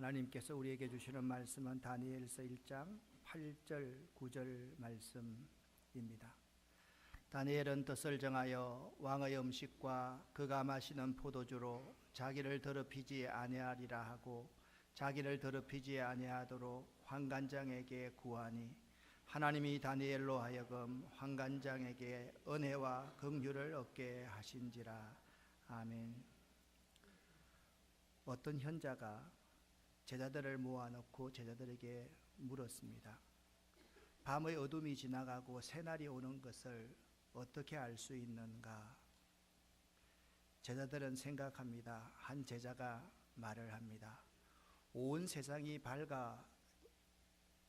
하나님께서 우리에게 주시는 말씀은 다니엘서 1장 8절 9절 말씀입니다. 다니엘은 뜻을 정하여 왕의 음식과 그가 마시는 포도주로 자기를 더럽히지 아니하리라 하고 자기를 더럽히지 아니하도록 환관장에게 구하니 하나님이 다니엘로 하여금 환관장에게 은혜와 긍휼을 얻게 하신지라. 아멘. 어떤 현자가 제자들을 모아놓고 제자들에게 물었습니다. 밤의 어둠이 지나가고 새날이 오는 것을 어떻게 알 수 있는가? 제자들은 생각합니다. 한 제자가 말을 합니다. 온 세상이 밝아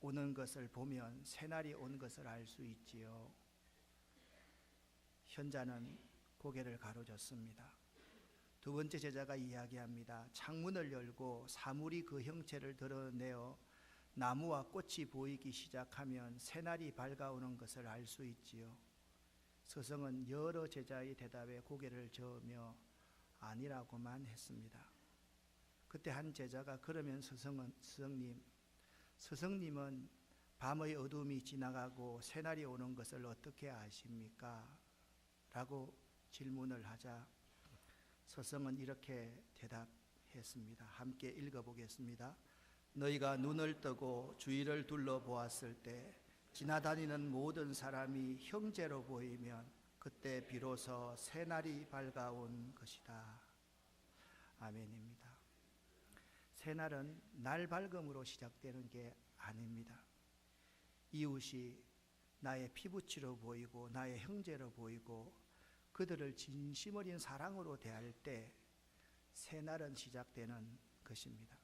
오는 것을 보면 새날이 온 것을 알 수 있지요. 현자는 고개를 가로젓습니다. 두 번째 제자가 이야기합니다. 창문을 열고 사물이 그 형체를 드러내어 나무와 꽃이 보이기 시작하면 새날이 밝아오는 것을 알 수 있지요. 스승은 여러 제자의 대답에 고개를 저으며 아니라고만 했습니다. 그때 한 제자가 그러면 스승님은 밤의 어둠이 지나가고 새날이 오는 것을 어떻게 아십니까? 라고 질문을 하자 스승은 이렇게 대답했습니다. 함께 읽어보겠습니다. 너희가 눈을 뜨고 주위를 둘러보았을 때 지나다니는 모든 사람이 형제로 보이면 그때 비로소 새날이 밝아온 것이다. 아멘입니다. 새날은 날 밝음으로 시작되는 게 아닙니다. 이웃이 나의 피부치로 보이고 나의 형제로 보이고 그들을 진심 어린 사랑으로 대할 때 새날은 시작되는 것입니다.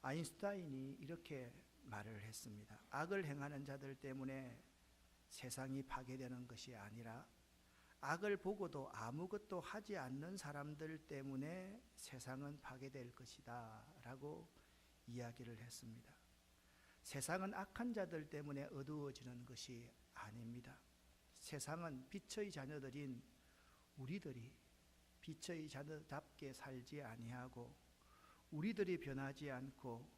아인슈타인이 이렇게 말을 했습니다. 악을 행하는 자들 때문에 세상이 파괴되는 것이 아니라 악을 보고도 아무것도 하지 않는 사람들 때문에 세상은 파괴될 것이다 라고 이야기를 했습니다. 세상은 악한 자들 때문에 어두워지는 것이 아닙니다. 세상은 빛의 자녀들인 우리들이 빛의 자녀답게 살지 아니하고 우리들이 변하지 않고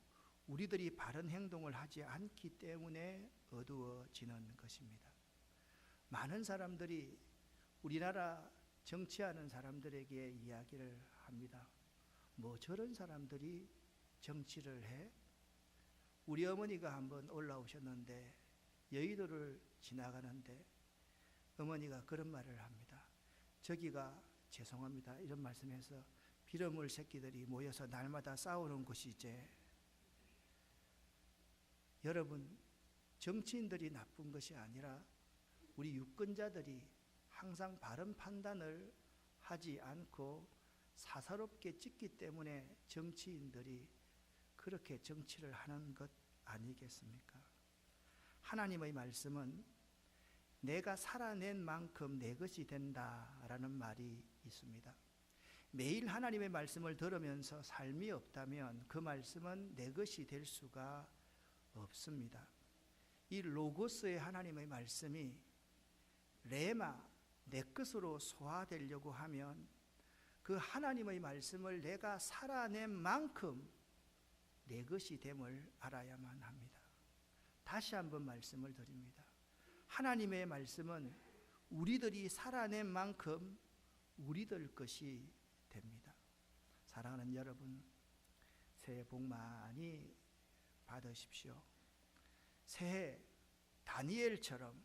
우리들이 바른 행동을 하지 않기 때문에 어두워지는 것입니다. 많은 사람들이 우리나라 정치하는 사람들에게 이야기를 합니다. 뭐 저런 사람들이 정치를 해? 우리 어머니가 한번 올라오셨는데 여의도를 지나가는데 어머니가 그런 말을 합니다. 저기가 죄송합니다. 이런 말씀해서 빌어먹을 새끼들이 모여서 날마다 싸우는 곳이지. 여러분, 정치인들이 나쁜 것이 아니라 우리 유권자들이 항상 바른 판단을 하지 않고 사사롭게 찍기 때문에 정치인들이 그렇게 정치를 하는 것 아니겠습니까? 하나님의 말씀은 내가 살아낸 만큼 내 것이 된다라는 말이 있습니다. 매일 하나님의 말씀을 들으면서 삶이 없다면 그 말씀은 내 것이 될 수가 없습니다. 이 로고스의 하나님의 말씀이 레마, 내 것으로 소화되려고 하면 그 하나님의 말씀을 내가 살아낸 만큼 내 것이 됨을 알아야만 합니다. 다시 한번 말씀을 드립니다. 하나님의 말씀은 우리들이 살아낸 만큼 우리들 것이 됩니다. 사랑하는 여러분, 새해 복 많이 받으십시오. 새해 다니엘처럼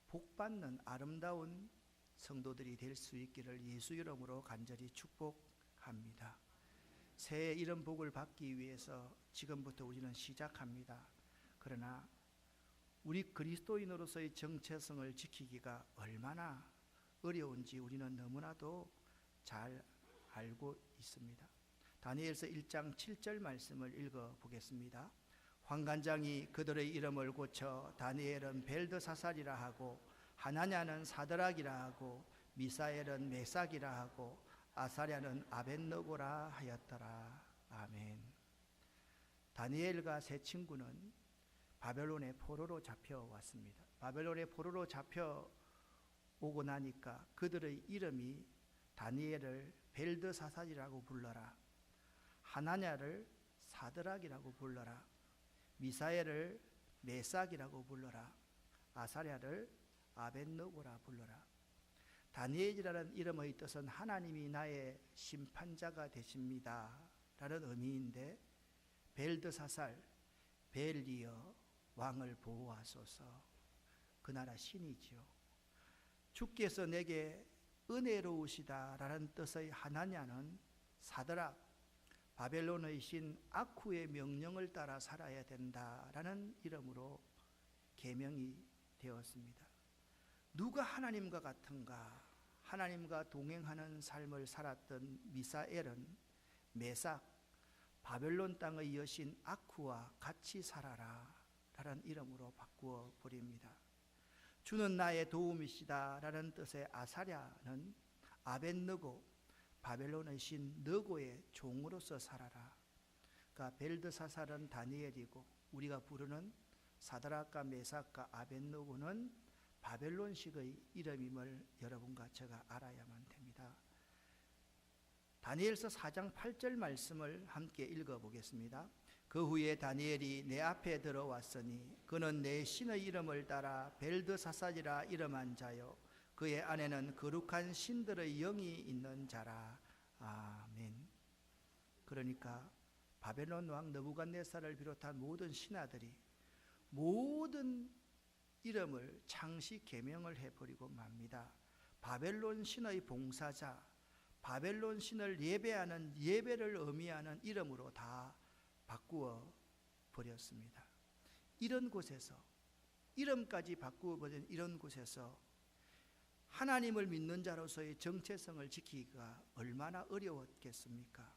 복받는 아름다운 성도들이 될 수 있기를 예수 이름으로 간절히 축복합니다. 새해 이런 복을 받기 위해서 지금부터 우리는 시작합니다. 그러나 우리 그리스도인으로서의 정체성을 지키기가 얼마나 어려운지 우리는 너무나도 잘 알고 있습니다. 다니엘서 1장 7절 말씀을 읽어보겠습니다. 환관장이 그들의 이름을 고쳐 다니엘은 벨드사살이라 하고 하나냐는 사드락이라 하고 미사엘은 메삭이라 하고 아사랴는 아벳느고라 하였더라. 아멘. 다니엘과 세 친구는 바벨론의 포로로 잡혀왔습니다. 바벨론의 포로로 잡혀오고 나니까 그들의 이름이 다니엘을 벨드사살이라고 불러라, 하나냐를 사드락이라고 불러라. 미사엘을 메삭이라고 불러라. 아사랴를 아벳느고라 불러라. 다니엘이라는 이름의 뜻은 하나님이 나의 심판자가 되십니다 라는 의미인데, 벨드사살, 벨리어 왕을 보호하소서. 그 나라 신이지요. 주께서 내게 은혜로우시다 라는 뜻의 하나냐는 사드락, 바벨론의 신 아쿠의 명령을 따라 살아야 된다라는 이름으로 계명이 되었습니다. 누가 하나님과 같은가? 하나님과 동행하는 삶을 살았던 미사엘은 메삭, 바벨론 땅의 여신 아쿠와 같이 살아라 라는 이름으로 바꾸어 버립니다. 주는 나의 도움이시다 라는 뜻의 아사랴는 아벳느고, 바벨론의 신 느고의 종으로서 살아라. 그러니까 벨드사살은 다니엘이고, 우리가 부르는 사드락과 메삭과 아벳느고는 바벨론식의 이름임을 여러분과 제가 알아야만 됩니다. 다니엘서 4장 8절 말씀을 함께 읽어보겠습니다. 그 후에 다니엘이 내 앞에 들어왔으니 그는 내 신의 이름을 따라 벨드사살이라 이름한 자요 그의 안에는 거룩한 신들의 영이 있는 자라. 아멘. 그러니까 바벨론 왕 느부갓네살을 비롯한 모든 신하들이 모든 이름을 창시 계명을 해버리고 맙니다. 바벨론 신의 봉사자, 바벨론 신을 예배하는, 예배를 의미하는 이름으로 다 바꾸어 버렸습니다. 이런 곳에서, 이름까지 바꾸어 버린 이런 곳에서 하나님을 믿는 자로서의 정체성을 지키기가 얼마나 어려웠겠습니까?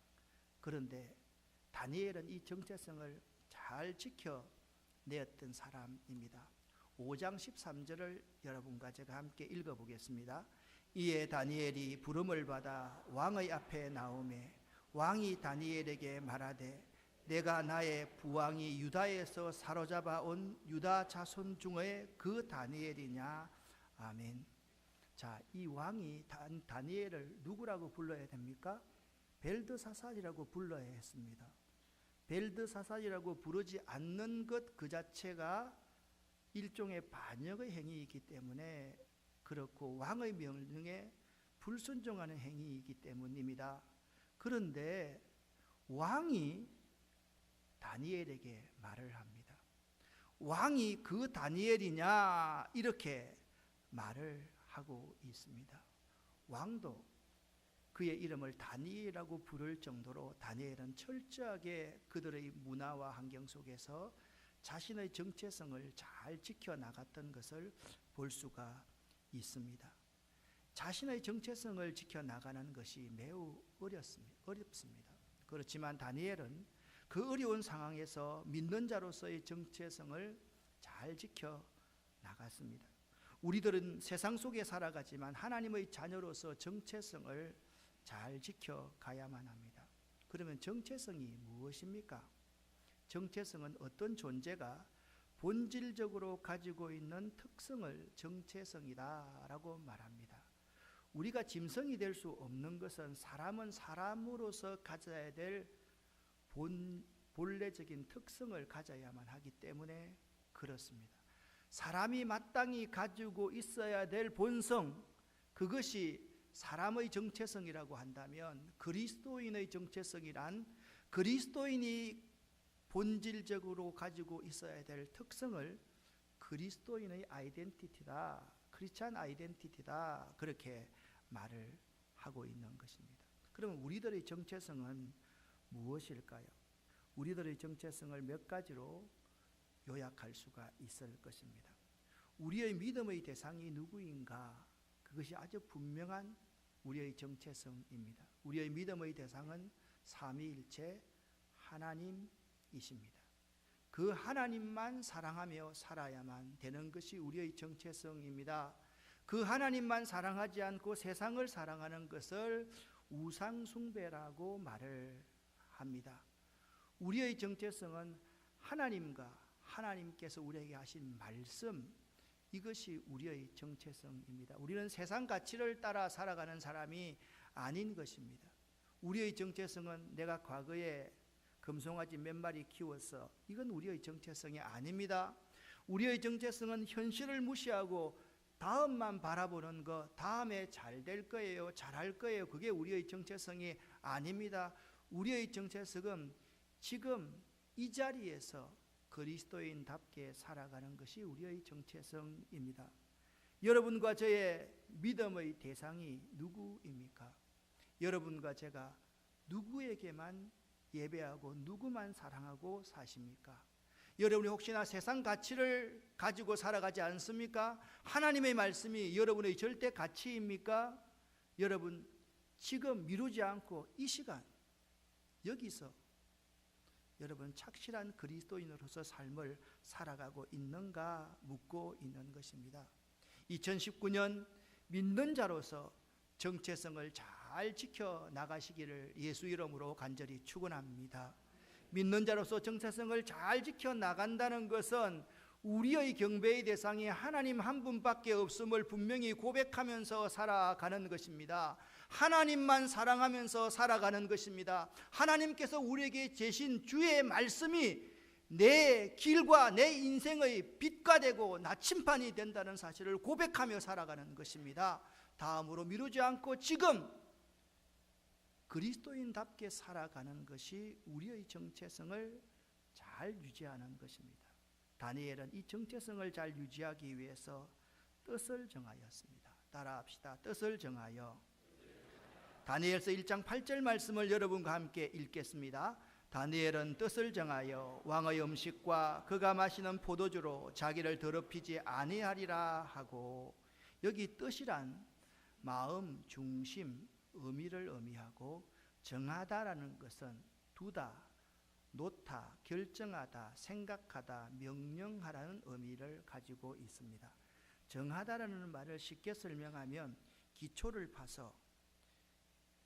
그런데 다니엘은 이 정체성을 잘 지켜내었던 사람입니다. 5장 13절을 여러분과 제가 함께 읽어보겠습니다. 이에 다니엘이 부름을 받아 왕의 앞에 나오매 왕이 다니엘에게 말하되 내가 나의 부왕이 유다에서 사로잡아 온 유다 자손 중에 그 다니엘이냐. 아멘. 자, 이 왕이 다니엘을 누구라고 불러야 됩니까? 벨드사살이라고 불러야 했습니다. 벨드사살이라고 부르지 않는 것 그 자체가 일종의 반역의 행위이기 때문에 그렇고 왕의 명령에 불순종하는 행위이기 때문입니다. 그런데 왕이 다니엘에게 말을 합니다. 왕이 그 다니엘이냐 이렇게 말을 하고 있습니다. 왕도 그의 이름을 다니엘이라고 부를 정도로 다니엘은 철저하게 그들의 문화와 환경 속에서 자신의 정체성을 잘 지켜나갔던 것을 볼 수가 있습니다. 자신의 정체성을 지켜나가는 것이 매우 어렵습니다. 그렇지만 다니엘은 그 어려운 상황에서 믿는 자로서의 정체성을 잘 지켜나갔습니다. 우리들은 세상 속에 살아가지만 하나님의 자녀로서 정체성을 잘 지켜가야만 합니다. 그러면 정체성이 무엇입니까? 정체성은 어떤 존재가 본질적으로 가지고 있는 특성을 정체성이다라고 말합니다. 우리가 짐승이 될 수 없는 것은 사람은 사람으로서 가져야 될 본래적인 특성을 가져야만 하기 때문에 그렇습니다. 사람이 마땅히 가지고 있어야 될 본성, 그것이 사람의 정체성이라고 한다면 그리스도인의 정체성이란 그리스도인이 본질적으로 가지고 있어야 될 특성을 그리스도인의 아이덴티티다, 크리스찬 아이덴티티다, 그렇게 말을 하고 있는 것입니다. 그러면 우리들의 정체성은 무엇일까요? 우리들의 정체성을 몇 가지로 요약할 수가 있을 것입니다. 우리의 믿음의 대상이 누구인가? 그것이 아주 분명한 우리의 정체성입니다. 우리의 믿음의 대상은 삼위일체 하나님이십니다. 그 하나님만 사랑하며 살아야만 되는 것이 우리의 정체성입니다. 그 하나님만 사랑하지 않고 세상을 사랑하는 것을 우상숭배라고 말을 합니다. 우리의 정체성은 하나님과 하나님께서 우리에게 하신 말씀, 이것이 우리의 정체성입니다. 우리는 세상 가치를 따라 살아가는 사람이 아닌 것입니다. 우리의 정체성은 내가 과거에 금송아지 몇 마리 키워서 이건 우리의 정체성이 아닙니다. 우리의 정체성은 현실을 무시하고 다음만 바라보는 것, 다음에 잘 될 거예요, 잘할 거예요. 그게 우리의 정체성이 아닙니다. 우리의 정체성은 지금 이 자리에서 그리스도인답게 살아가는 것이 우리의 정체성입니다. 여러분과 저의 믿음의 대상이 누구입니까? 여러분과 제가 누구에게만 예배하고 누구만 사랑하고 사십니까? 여러분이 혹시나 세상 가치를 가지고 살아가지 않습니까? 하나님의 말씀이 여러분의 절대 가치입니까? 여러분 지금 미루지 않고 이 시간 여기서 여러분 착실한 그리스도인으로서 삶을 살아가고 있는가 묻고 있는 것입니다. 2019년 믿는 자로서 정체성을 잘 지켜나가시기를 예수 이름으로 간절히 축원합니다. 믿는 자로서 정체성을 잘 지켜나간다는 것은 우리의 경배의 대상이 하나님 한 분밖에 없음을 분명히 고백하면서 살아가는 것입니다. 하나님만 사랑하면서 살아가는 것입니다. 하나님께서 우리에게 제신 주의 말씀이 내 길과 내 인생의 빛과 되고 나침반이 된다는 사실을 고백하며 살아가는 것입니다. 다음으로 미루지 않고 지금 그리스도인답게 살아가는 것이 우리의 정체성을 잘 유지하는 것입니다. 다니엘은 이 정체성을 잘 유지하기 위해서 뜻을 정하였습니다. 따라합시다. 뜻을 정하여. 다니엘서 1장 8절 말씀을 여러분과 함께 읽겠습니다. 다니엘은 뜻을 정하여 왕의 음식과 그가 마시는 포도주로 자기를 더럽히지 아니하리라 하고, 여기 뜻이란 마음, 중심, 의미를 의미하고, 정하다라는 것은 두다, 놓다, 결정하다, 생각하다, 명령하라는 의미를 가지고 있습니다. 정하다라는 말을 쉽게 설명하면 기초를 파서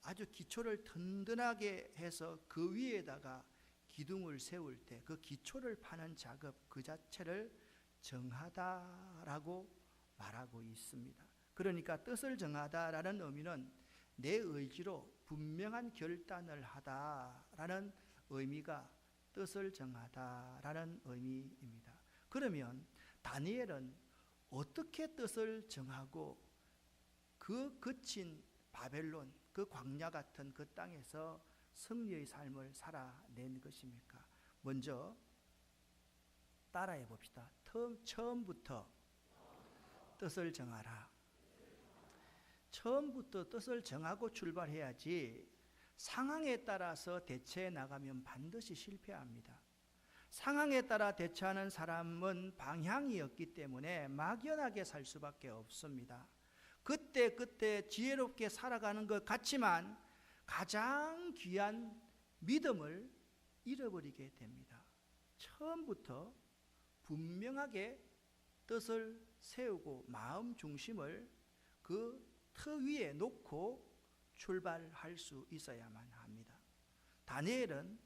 아주 기초를 든든하게 해서 그 위에다가 기둥을 세울 때 그 기초를 파는 작업 그 자체를 정하다라고 말하고 있습니다. 그러니까 뜻을 정하다라는 의미는 내 의지로 분명한 결단을 하다라는 의미가 뜻을 정하다라는 의미입니다. 그러면 다니엘은 어떻게 뜻을 정하고 그 거친 바벨론, 그 광야 같은 그 땅에서 승리의 삶을 살아낸 것입니까? 먼저 따라해 봅시다. 처음부터 뜻을 정하라. 처음부터 뜻을 정하고 출발해야지 상황에 따라서 대처해 나가면 반드시 실패합니다. 상황에 따라 대처하는 사람은 방향이 없기 때문에 막연하게 살 수밖에 없습니다. 그때 지혜롭게 살아가는 것 같지만 가장 귀한 믿음을 잃어버리게 됩니다. 처음부터 분명하게 뜻을 세우고 마음 중심을 그 터 위에 놓고 출발할 수 있어야만 합니다. 다니엘은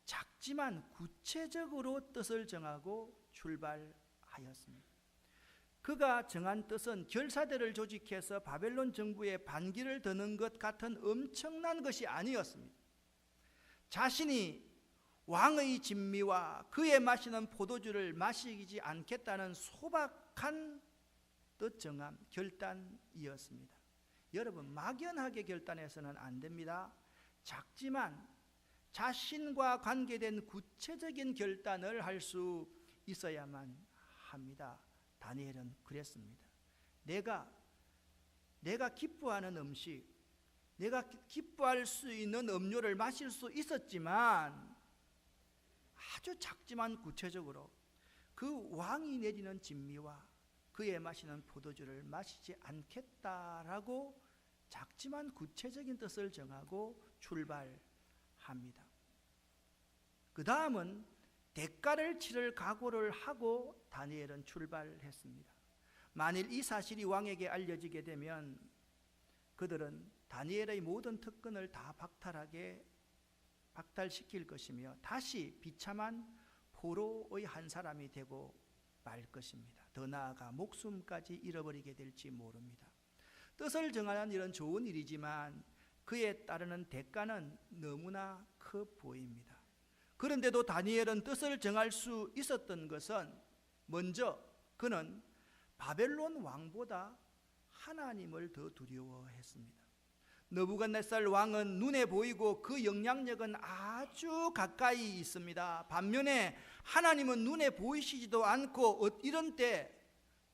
작지만 구체적으로 뜻을 정하고 출발하였습니다. 그가 정한 뜻은 결사대를 조직해서 바벨론 정부에 반기를 드는 것 같은 엄청난 것이 아니었습니다. 자신이 왕의 진미와 그의 마시는 포도주를 마시지 않겠다는 소박한 뜻정함, 결단이었습니다. 여러분, 막연하게 결단해서는 안 됩니다. 작지만 자신과 관계된 구체적인 결단을 할 수 있어야만 합니다. 다니엘은 그랬습니다. 내가 기뻐하는 음식, 내가 기뻐할 수 있는 음료를 마실 수 있었지만 아주 작지만 구체적으로 그 왕이 내리는 진미와 그의 마시는 포도주를 마시지 않겠다라고 작지만 구체적인 뜻을 정하고 출발합니다. 그 다음은 대가를 치를 각오를 하고 다니엘은 출발했습니다. 만일 이 사실이 왕에게 알려지게 되면 그들은 다니엘의 모든 특권을 다 박탈시킬 것이며 다시 비참한 포로의 한 사람이 되고 말 것입니다. 더 나아가 목숨까지 잃어버리게 될지 모릅니다. 뜻을 정하는 일은 좋은 일이지만 그에 따르는 대가는 너무나 커 보입니다. 그런데도 다니엘은 뜻을 정할 수 있었던 것은 먼저 그는 바벨론 왕보다 하나님을 더 두려워했습니다. 느부갓네살 왕은 눈에 보이고 그 영향력은 아주 가까이 있습니다. 반면에 하나님은 눈에 보이시지도 않고 이런 때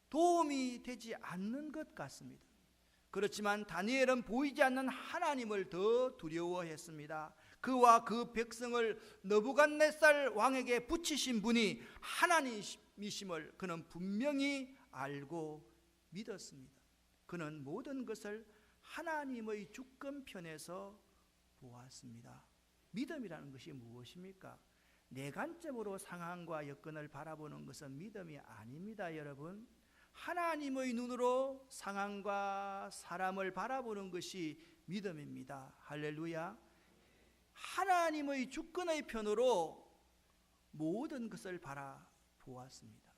도움이 되지 않는 것 같습니다. 그렇지만 다니엘은 보이지 않는 하나님을 더 두려워했습니다. 그와 그 백성을 느부갓네살 왕에게 붙이신 분이 하나님이심을 그는 분명히 알고 믿었습니다. 그는 모든 것을 하나님의 주권편에서 보았습니다. 믿음이라는 것이 무엇입니까? 내 관점으로 상황과 여건을 바라보는 것은 믿음이 아닙니다, 여러분. 하나님의 눈으로 상황과 사람을 바라보는 것이 믿음입니다. 할렐루야. 하나님의 주권의 편으로 모든 것을 바라보았습니다.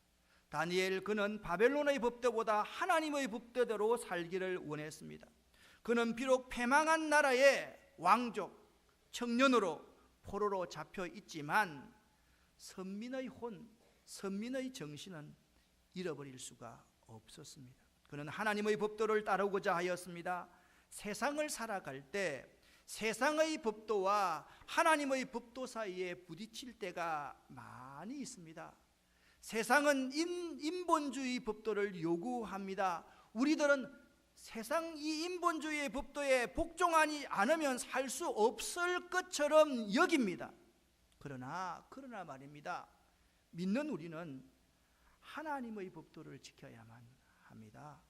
다니엘 그는 바벨론의 법도보다 하나님의 법도대로 살기를 원했습니다. 그는 비록 패망한 나라의 왕족, 청년으로 포로로 잡혀 있지만 선민의 혼, 선민의 정신은 잃어버릴 수가 없었습니다. 그는 하나님의 법도를 따르고자 하였습니다. 세상을 살아갈 때 세상의 법도와 하나님의 법도 사이에 부딪힐 때가 많이 있습니다. 세상은 인본주의 법도를 요구합니다. 우리들은 세상 이 인본주의의 법도에 복종하지 않으면 살 수 없을 것처럼 여깁니다. 그러나 말입니다. 믿는 우리는 하나님의 법도를 지켜야만 합니다.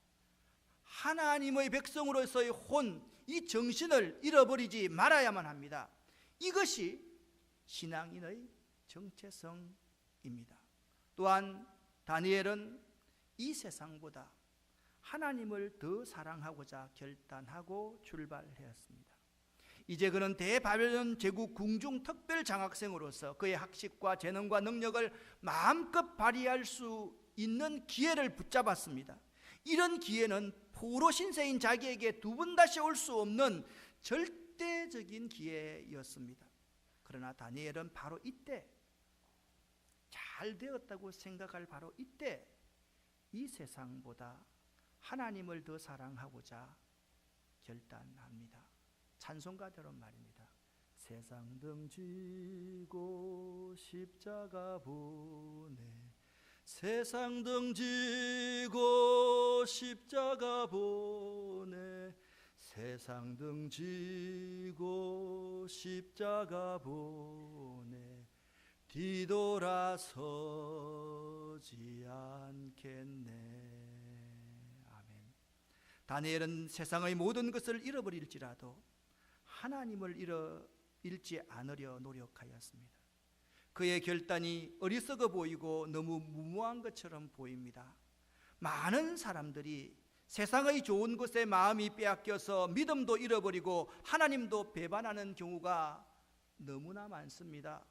하나님의 백성으로서의 혼, 이 정신을 잃어버리지 말아야만 합니다. 이것이 신앙인의 정체성입니다. 또한 다니엘은 이 세상보다 하나님을 더 사랑하고자 결단하고 출발하였습니다. 이제 그는 대바벨론 제국 궁중 특별 장학생으로서 그의 학식과 재능과 능력을 마음껏 발휘할 수 있는 기회를 붙잡았습니다. 이런 기회는 포로 신세인 자기에게 두 번 다시 올 수 없는 절대적인 기회였습니다. 그러나 다니엘은 바로 이때, 잘 되었다고 생각할 바로 이때 이 세상보다 하나님을 더 사랑하고자 결단합니다. 찬송가대로 말입니다. 세상 등지고 십자가 보내, 세상 등지고 십자가 보내, 세상 등지고 십자가 보내, 뒤돌아서지 않겠네. 아멘. 다니엘은 세상의 모든 것을 잃어버릴지라도 하나님을 잃지 않으려 노력하였습니다. 그의 결단이 어리석어 보이고 너무 무모한 것처럼 보입니다. 많은 사람들이 세상의 좋은 것에 마음이 빼앗겨서 믿음도 잃어버리고 하나님도 배반하는 경우가 너무나 많습니다.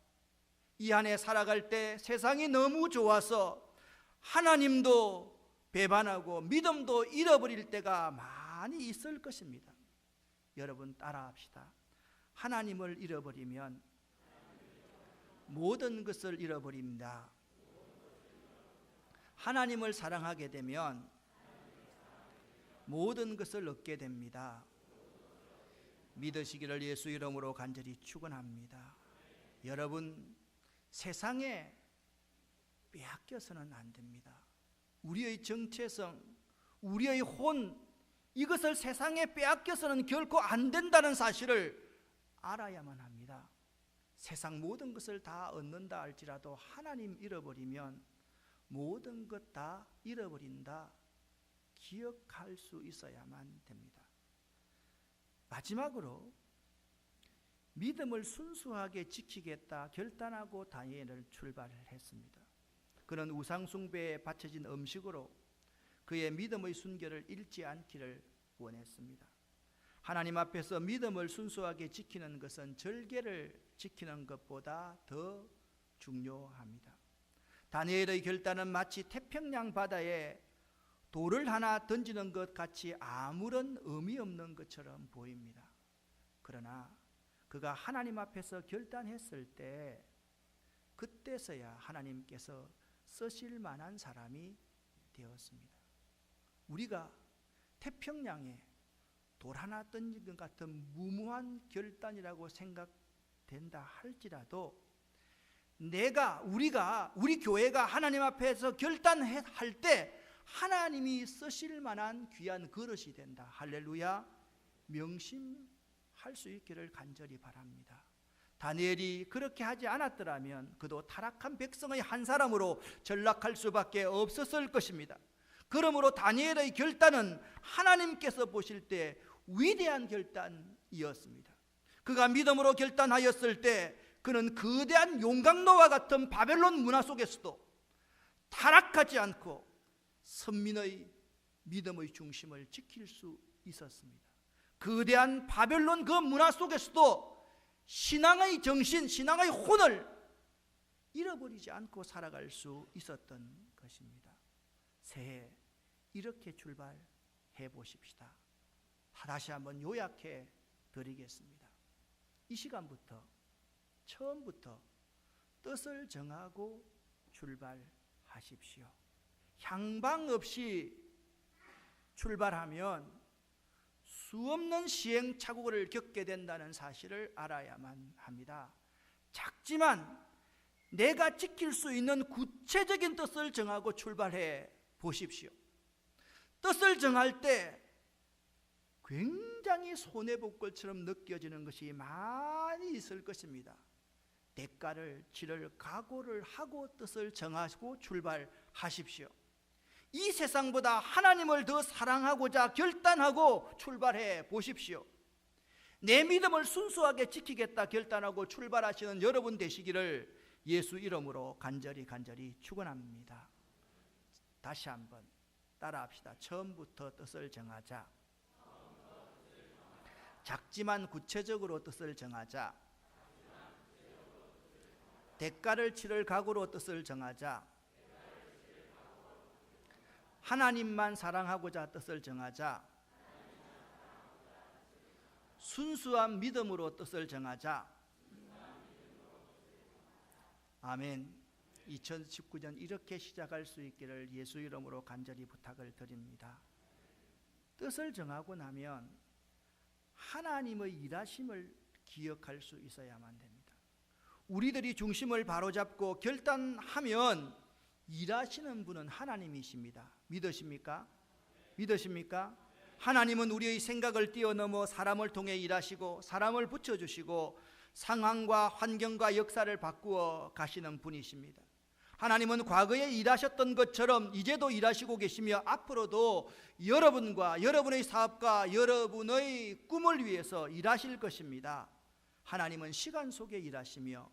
이 안에 살아갈 때 세상이 너무 좋아서 하나님도 배반하고 믿음도 잃어버릴 때가 많이 있을 것입니다. 여러분 따라합시다. 하나님을 잃어버리면 모든 것을 잃어버립니다. 하나님을 사랑하게 되면 모든 것을 얻게 됩니다. 믿으시기를 예수 이름으로 간절히 축원합니다. 여러분, 세상에 빼앗겨서는 안 됩니다. 우리의 정체성, 우리의 혼, 이것을 세상에 빼앗겨서는 결코 안 된다는 사실을 알아야만 합니다. 세상 모든 것을 다 얻는다 할지라도 하나님 잃어버리면 모든 것 다 잃어버린다, 기억할 수 있어야만 됩니다. 마지막으로 믿음을 순수하게 지키겠다 결단하고 다니엘을 출발했습니다. 그는 우상 숭배에 바쳐진 음식으로 그의 믿음의 순결을 잃지 않기를 원했습니다. 하나님 앞에서 믿음을 순수하게 지키는 것은 절개를 지키는 것보다 더 중요합니다. 다니엘의 결단은 마치 태평양 바다에 돌을 하나 던지는 것 같이 아무런 의미 없는 것처럼 보입니다. 그러나 그가 하나님 앞에서 결단했을 때 그래서야 하나님께서 쓰실 만한 사람이 되었습니다. 우리가 태평양에 돌 하나 던진 것 같은 무모한 결단이라고 생각된다 할지라도 우리 교회가 하나님 앞에서 결단할 때 하나님이 쓰실 만한 귀한 그릇이 된다. 할렐루야. 명심할 수 있기를 간절히 바랍니다. 다니엘이 그렇게 하지 않았더라면 그도 타락한 백성의 한 사람으로 전락할 수밖에 없었을 것입니다. 그러므로 다니엘의 결단은 하나님께서 보실 때 위대한 결단이었습니다. 그가 믿음으로 결단하였을 때 그는 거대한 용광로와 같은 바벨론 문화 속에서도 타락하지 않고 선민의 믿음의 중심을 지킬 수 있었습니다. 거대한 바벨론 그 문화 속에서도 신앙의 정신, 신앙의 혼을 잃어버리지 않고 살아갈 수 있었던 것입니다. 새해 이렇게 출발해 보십시다. 다시 한번 요약해 드리겠습니다. 이 시간부터 처음부터 뜻을 정하고 출발하십시오. 향방 없이 출발하면 수없는 시행착오를 겪게 된다는 사실을 알아야만 합니다. 작지만 내가 지킬 수 있는 구체적인 뜻을 정하고 출발해 보십시오. 뜻을 정할 때 굉장히 손해볼 것처럼 느껴지는 것이 많이 있을 것입니다. 대가를 치를 각오를 하고 뜻을 정하고 출발하십시오. 이 세상보다 하나님을 더 사랑하고자 결단하고 출발해 보십시오. 내 믿음을 순수하게 지키겠다 결단하고 출발하시는 여러분 되시기를 예수 이름으로 간절히 축원합니다. 다시 한번 따라합시다. 처음부터 뜻을 정하자. 작지만 구체적으로 뜻을 정하자. 대가를 치를 각오로 뜻을 정하자. 하나님만 사랑하고자 뜻을 정하자. 순수한 믿음으로 뜻을 정하자. 아멘. 2019년 이렇게 시작할 수 있기를 예수 이름으로 간절히 부탁을 드립니다. 뜻을 정하고 나면 하나님의 일하심을 기억할 수 있어야만 됩니다. 우리들이 중심을 바로잡고 결단하면 일하시는 분은 하나님이십니다. 믿으십니까? 믿으십니까? 하나님은 우리의 생각을 뛰어넘어 사람을 통해 일하시고 사람을 붙여주시고 상황과 환경과 역사를 바꾸어 가시는 분이십니다. 하나님은 과거에 일하셨던 것처럼 이제도 일하시고 계시며 앞으로도 여러분과 여러분의 사업과 여러분의 꿈을 위해서 일하실 것입니다. 하나님은 시간 속에 일하시며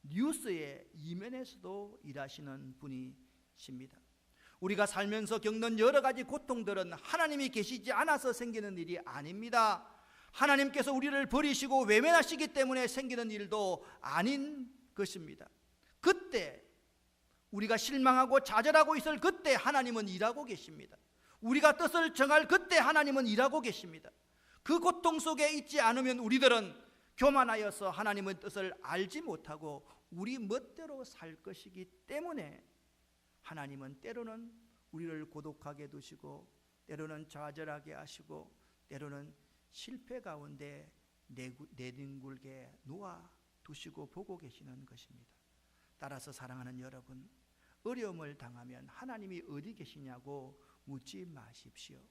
뉴스의 이면에서도 일하시는 분이십니다. 우리가 살면서 겪는 여러 가지 고통들은 하나님이 계시지 않아서 생기는 일이 아닙니다. 하나님께서 우리를 버리시고 외면하시기 때문에 생기는 일도 아닌 것입니다. 그때 우리가 실망하고 좌절하고 있을 그때 하나님은 일하고 계십니다. 우리가 뜻을 정할 그때 하나님은 일하고 계십니다. 그 고통 속에 있지 않으면 우리들은 교만하여서 하나님의 뜻을 알지 못하고 우리 멋대로 살 것이기 때문에 하나님은 때로는 우리를 고독하게 두시고 때로는 좌절하게 하시고 때로는 실패 가운데 내뒹굴게 놓아두시고 보고 계시는 것입니다. 따라서 사랑하는 여러분, 어려움을 당하면 하나님이 어디 계시냐고 묻지 마십시오.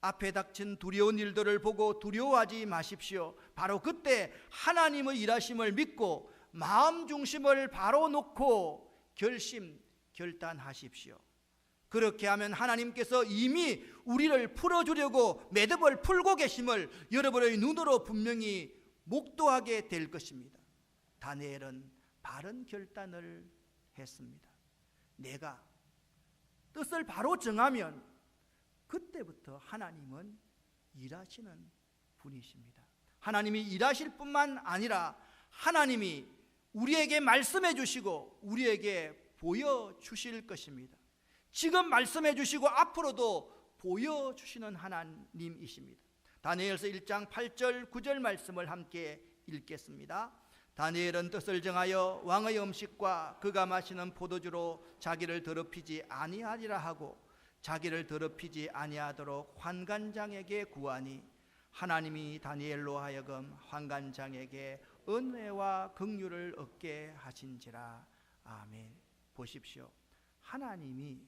앞에 닥친 두려운 일들을 보고 두려워하지 마십시오. 바로 그때 하나님의 일하심을 믿고 마음 중심을 바로 놓고 결단하십시오. 그렇게 하면 하나님께서 이미 우리를 풀어주려고 매듭을 풀고 계심을 여러분의 눈으로 분명히 목도하게 될 것입니다. 다니엘은 바른 결단을 했습니다. 내가 뜻을 바로 정하면 그때부터 하나님은 일하시는 분이십니다. 하나님이 일하실 뿐만 아니라 하나님이 우리에게 말씀해 주시고 우리에게 보여주실 것입니다. 지금 말씀해 주시고 앞으로도 보여주시는 하나님이십니다. 다니엘서 1장 8절 9절 말씀을 함께 읽겠습니다. 다니엘은 뜻을 정하여 왕의 음식과 그가 마시는 포도주로 자기를 더럽히지 아니하리라 하고 자기를 더럽히지 아니하도록 환관장에게 구하니 하나님이 다니엘로 하여금 환관장에게 은혜와 긍휼을 얻게 하신지라. 아멘. 보십시오. 하나님이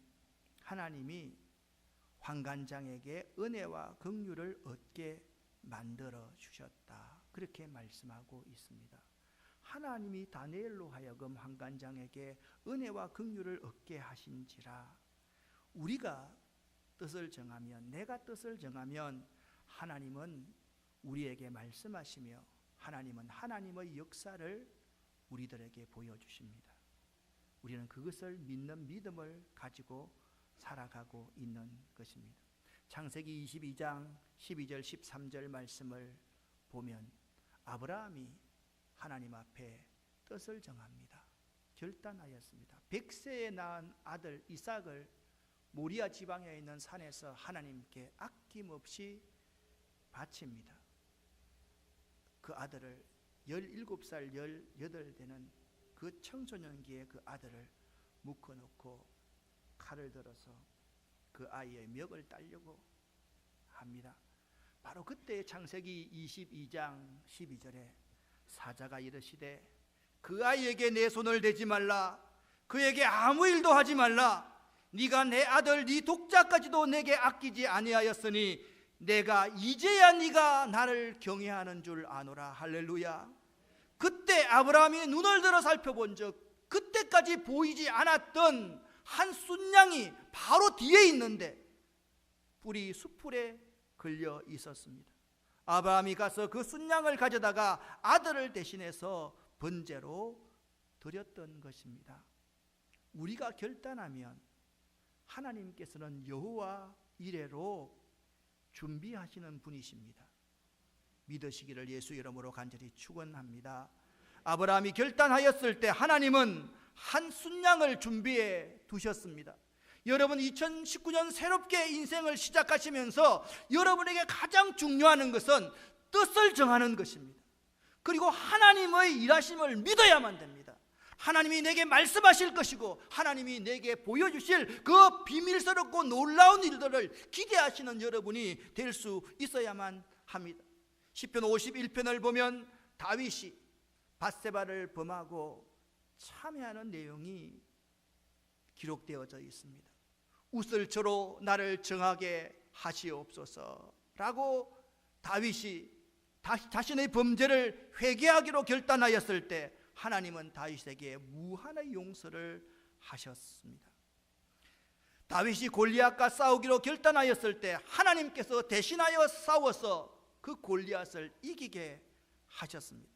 환관장에게 은혜와 긍휼을 얻게 만들어 주셨다. 그렇게 말씀하고 있습니다. 하나님이 다니엘로 하여금 환관장에게 은혜와 긍휼을 얻게 하신지라. 우리가 뜻을 정하면, 내가 뜻을 정하면 하나님은 우리에게 말씀하시며 하나님은 하나님의 역사를 우리들에게 보여주십니다. 우리는 그것을 믿는 믿음을 가지고 살아가고 있는 것입니다. 창세기 22장 12절 13절 말씀을 보면 아브라함이 하나님 앞에 뜻을 정합니다. 결단하였습니다. 100세에 낳은 아들 이삭을 모리아 지방에 있는 산에서 하나님께 아낌없이 바칩니다. 그 아들을 17살 18되는 그 청소년기에 그 아들을 묶어놓고 칼을 들어서 그 아이의 멱을 따려고 합니다. 바로 그때 창세기 22장 12절에 사자가 이르시되 그 아이에게 내 손을 대지 말라, 그에게 아무 일도 하지 말라. 네가 내 아들 네 독자까지도 내게 아끼지 아니하였으니 내가 이제야 네가 나를 경외하는 줄 아노라. 할렐루야. 그때 아브라함이 눈을 들어 살펴본 적 그때까지 보이지 않았던 한 순양이 바로 뒤에 있는데 뿔이 숯불에 걸려 있었습니다. 아브라함이 가서 그 순양을 가져다가 아들을 대신해서 번제로 드렸던 것입니다. 우리가 결단하면 하나님께서는 여호와 이레로 준비하시는 분이십니다. 믿으시기를 예수 이름으로 간절히 축원합니다. 아브라함이 결단하였을 때 하나님은 한 순양을 준비해 두셨습니다. 여러분 2019년 새롭게 인생을 시작하시면서 여러분에게 가장 중요한 것은 뜻을 정하는 것입니다. 그리고 하나님의 일하심을 믿어야만 됩니다. 하나님이 내게 말씀하실 것이고 하나님이 내게 보여주실 그 비밀스럽고 놀라운 일들을 기대하시는 여러분이 될 수 있어야만 합니다. 시편 51편을 보면 다윗이 밧세바를 범하고 참회하는 내용이 기록되어져 있습니다. 웃을초로 나를 정하게 하시옵소서 라고 다윗이 자신의 범죄를 회개하기로 결단하였을 때 하나님은 다윗에게 무한의 용서를 하셨습니다. 다윗이 골리앗과 싸우기로 결단하였을 때 하나님께서 대신하여 싸워서 그 골리앗을 이기게 하셨습니다.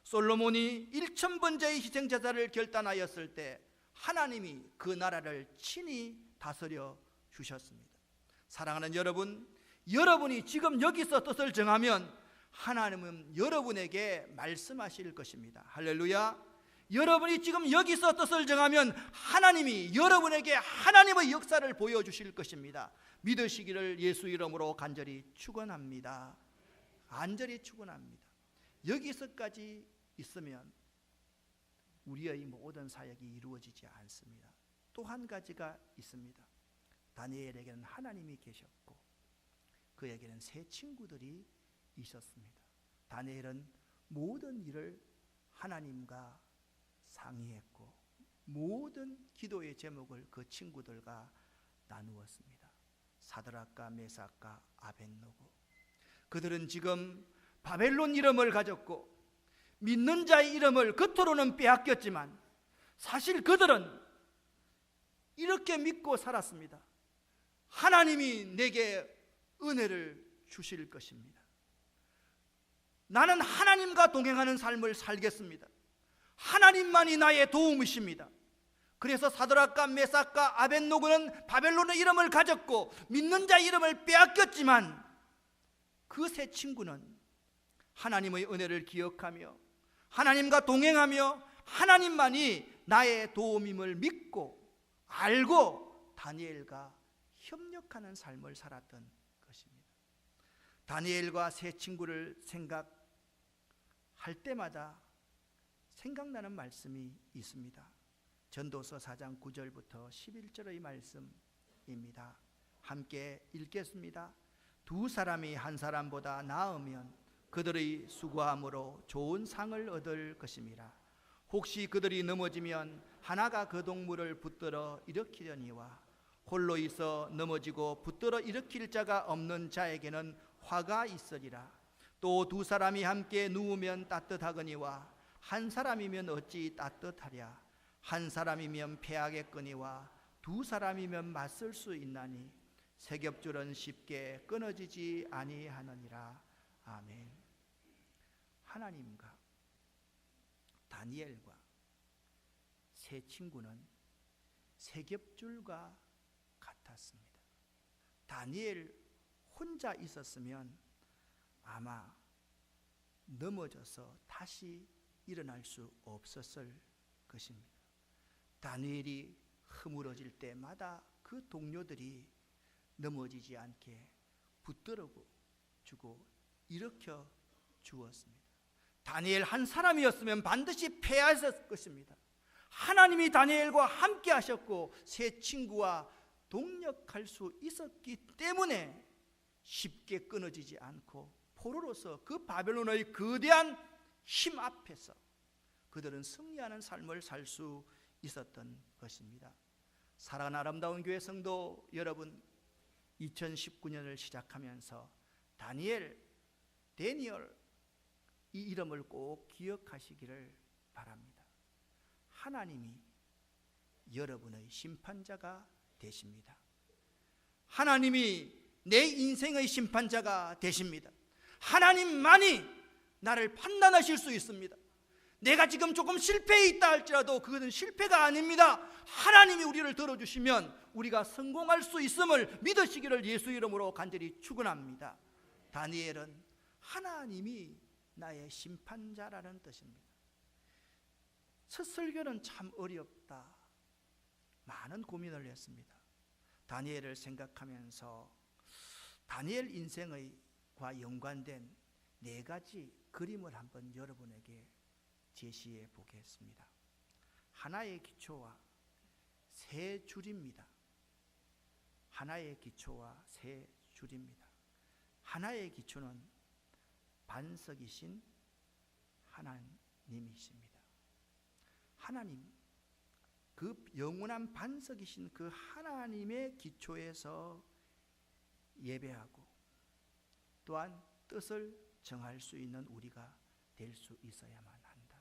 솔로몬이 1000번째의 희생제사를 결단하였을 때 하나님이 그 나라를 친히 다스려 주셨습니다. 사랑하는 여러분, 여러분이 지금 여기서 뜻을 정하면 하나님은 여러분에게 말씀하실 것입니다. 할렐루야. 여러분이 지금 여기서 뜻을 정하면 하나님이 여러분에게 하나님의 역사를 보여주실 것입니다. 믿으시기를 예수 이름으로 간절히 축원합니다. 간절히 축원합니다. 여기서까지 있으면 우리의 모든 사역이 이루어지지 않습니다. 또 한 가지가 있습니다. 다니엘에게는 하나님이 계셨고 그에게는 세 친구들이 있었습니다. 다니엘은 모든 일을 하나님과 상의했고 모든 기도의 제목을 그 친구들과 나누었습니다. 사드락과 메삭과 아벳노고, 그들은 지금 바벨론 이름을 가졌고 믿는 자의 이름을 겉으로는 빼앗겼지만 사실 그들은 이렇게 믿고 살았습니다. 하나님이 내게 은혜를 주실 것입니다. 나는 하나님과 동행하는 삶을 살겠습니다. 하나님만이 나의 도움이십니다. 그래서 사드락과 메삭과 아벳노고는 바벨론의 이름을 가졌고 믿는 자의 이름을 빼앗겼지만 그 세 친구는 하나님의 은혜를 기억하며 하나님과 동행하며 하나님만이 나의 도움임을 믿고 알고 다니엘과 협력하는 삶을 살았던 것입니다. 다니엘과 세 친구를 생각할 때마다 생각나는 말씀이 있습니다. 전도서 4장 9절부터 11절의 말씀입니다. 함께 읽겠습니다. 두 사람이 한 사람보다 나으면 그들의 수고함으로 좋은 상을 얻을 것임이라. 혹시 그들이 넘어지면 하나가 그 동물을 붙들어 일으키려니와 홀로 있어 넘어지고 붙들어 일으킬 자가 없는 자에게는 화가 있으리라. 또 두 사람이 함께 누우면 따뜻하거니와 한 사람이면 어찌 따뜻하랴. 한 사람이면 패하겠거니와 두 사람이면 맞설 수 있나니 세겹줄은 쉽게 끊어지지 아니하느니라. 아멘. 하나님과 다니엘과 세 친구는 세겹줄과 같았습니다. 다니엘 혼자 있었으면 아마 넘어져서 다시 일어날 수 없었을 것입니다. 다니엘이 허물어질 때마다 그 동료들이 넘어지지 않게 붙들어 주고 일으켜 주었습니다. 다니엘 한 사람이었으면 반드시 패하였을 것입니다. 하나님이 다니엘과 함께 하셨고 세 친구와 동력할 수 있었기 때문에 쉽게 끊어지지 않고 포로로서 그 바벨론의 거대한 힘 앞에서 그들은 승리하는 삶을 살 수 있었던 것입니다. 사랑하는 아름다운 교회 성도 여러분, 2019년을 시작하면서 다니엘 이 이름을 꼭 기억하시기를 바랍니다. 하나님이 여러분의 심판자가 되십니다. 하나님이 내 인생의 심판자가 되십니다. 하나님만이 나를 판단하실 수 있습니다. 내가 지금 조금 실패해 있다 할지라도 그것은 실패가 아닙니다. 하나님이 우리를 들어주시면 우리가 성공할 수 있음을 믿으시기를 예수 이름으로 간절히 축원합니다. 다니엘은 하나님이 나의 심판자라는 뜻입니다. 첫 설교는 참 어렵다. 많은 고민을 했습니다. 다니엘을 생각하면서 다니엘 인생과 연관된 네 가지 그림을 한번 여러분에게 제시해 보겠습니다. 하나의 기초와 세 줄입니다. 하나의 기초와 세 줄입니다. 하나의 기초는 반석이신 하나님이십니다. 하나님, 그 영원한 반석이신 그 하나님의 기초에서 예배하고 또한 뜻을 정할 수 있는 우리가 될 수 있어야만 한다.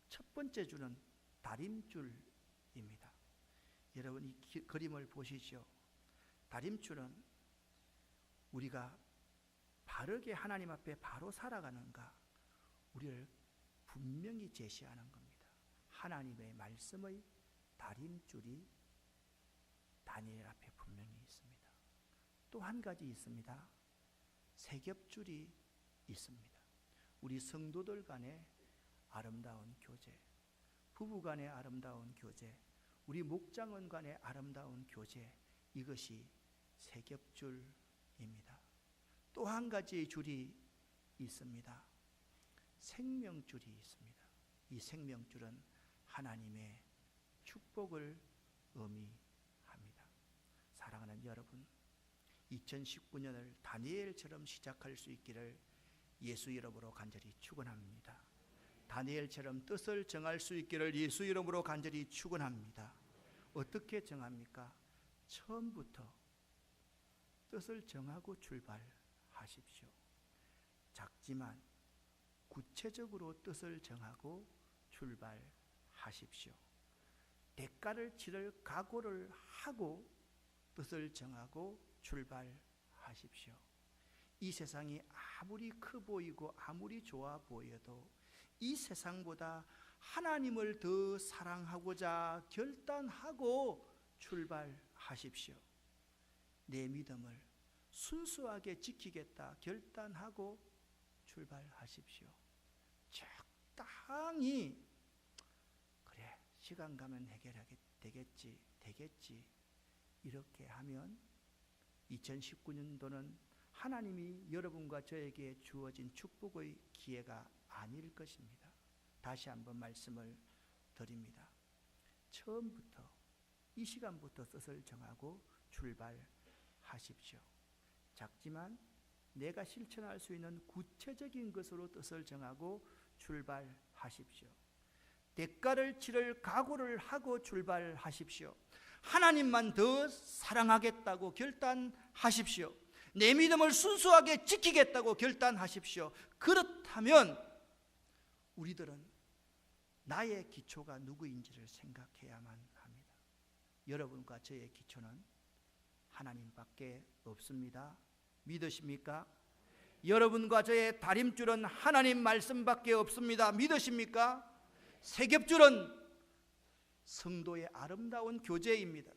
첫 번째 줄은 다림줄입니다. 여러분 이 그림을 보시죠. 다림줄은 우리가 바르게 하나님 앞에 바로 살아가는가 우리를 분명히 제시하는 겁니다. 하나님의 말씀의 다림줄이 다니엘 앞에 분명히 있습니다. 또 한 가지 있습니다. 세겹줄이 있습니다. 우리 성도들 간의 아름다운 교제, 부부 간의 아름다운 교제, 우리 목장원 간의 아름다운 교제, 이것이 세겹줄입니다. 또 한 가지의 줄이 있습니다. 생명줄이 있습니다. 이 생명줄은 하나님의 축복을 의미합니다. 사랑하는 여러분, 2019년을 다니엘처럼 시작할 수 있기를 예수 이름으로 간절히 축원합니다. 다니엘처럼 뜻을 정할 수 있기를 예수 이름으로 간절히 축원합니다. 어떻게 정합니까? 처음부터 뜻을 정하고 출발하십시오. 작지만 구체적으로 뜻을 정하고 출발하십시오. 대가를 치를 각오를 하고 뜻을 정하고 출발하십시오. 이 세상이 아무리 커 보이고 아무리 좋아 보여도 이 세상보다 하나님을 더 사랑하고자 결단하고 출발하십시오. 내 믿음을 순수하게 지키겠다 결단하고 출발하십시오. 적당히 그래 시간 가면 해결하게 되겠지 이렇게 하면 2019년도는 하나님이 여러분과 저에게 주어진 축복의 기회가 아닐 것입니다. 다시 한번 말씀을 드립니다. 처음부터 이 시간부터 뜻을 정하고 출발하십시오. 작지만 내가 실천할 수 있는 구체적인 것으로 뜻을 정하고 출발하십시오. 대가를 치를 각오를 하고 출발하십시오. 하나님만 더 사랑하겠다고 결단하십시오. 내 믿음을 순수하게 지키겠다고 결단하십시오. 그렇다면 우리들은 나의 기초가 누구인지를 생각해야만 합니다. 여러분과 저의 기초는 하나님밖에 없습니다. 믿으십니까? 여러분과 저의 다림줄은 하나님 말씀밖에 없습니다. 믿으십니까? 세겹줄은 성도의 아름다운 교제입니다.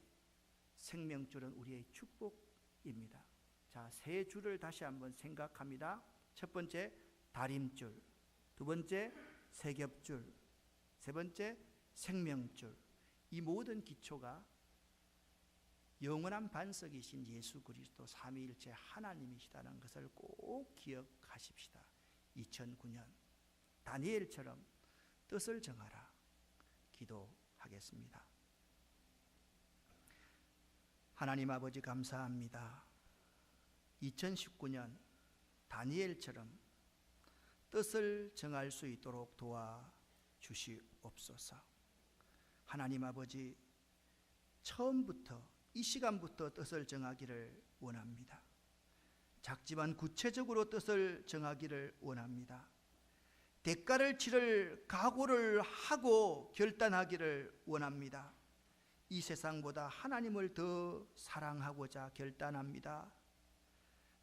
생명줄은 우리의 축복입니다. 자, 세 줄을 다시 한번 생각합니다. 첫 번째 다림줄, 두 번째 세겹줄, 세 번째 생명줄. 이 모든 기초가 영원한 반석이신 예수 그리스도 삼위일체 하나님이시다는 것을 꼭 기억하십시다. 2009년 다니엘처럼 뜻을 정하라. 기도하겠습니다. 하나님 아버지 감사합니다. 2019년 다니엘처럼 뜻을 정할 수 있도록 도와주시옵소서. 하나님 아버지, 처음부터 이 시간부터 뜻을 정하기를 원합니다. 작지만 구체적으로 뜻을 정하기를 원합니다. 대가를 치를 각오를 하고 결단하기를 원합니다. 이 세상보다 하나님을 더 사랑하고자 결단합니다.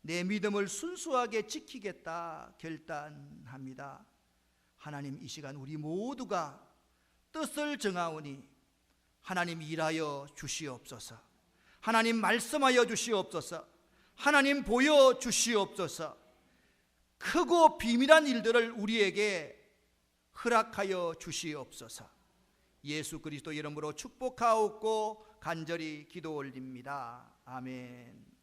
내 믿음을 순수하게 지키겠다 결단합니다. 하나님, 이 시간 우리 모두가 뜻을 정하오니 하나님 일하여 주시옵소서. 하나님 말씀하여 주시옵소서. 하나님 보여 주시옵소서. 크고 비밀한 일들을 우리에게 허락하여 주시옵소서. 예수 그리스도 이름으로 축복하옵고 간절히 기도 올립니다. 아멘.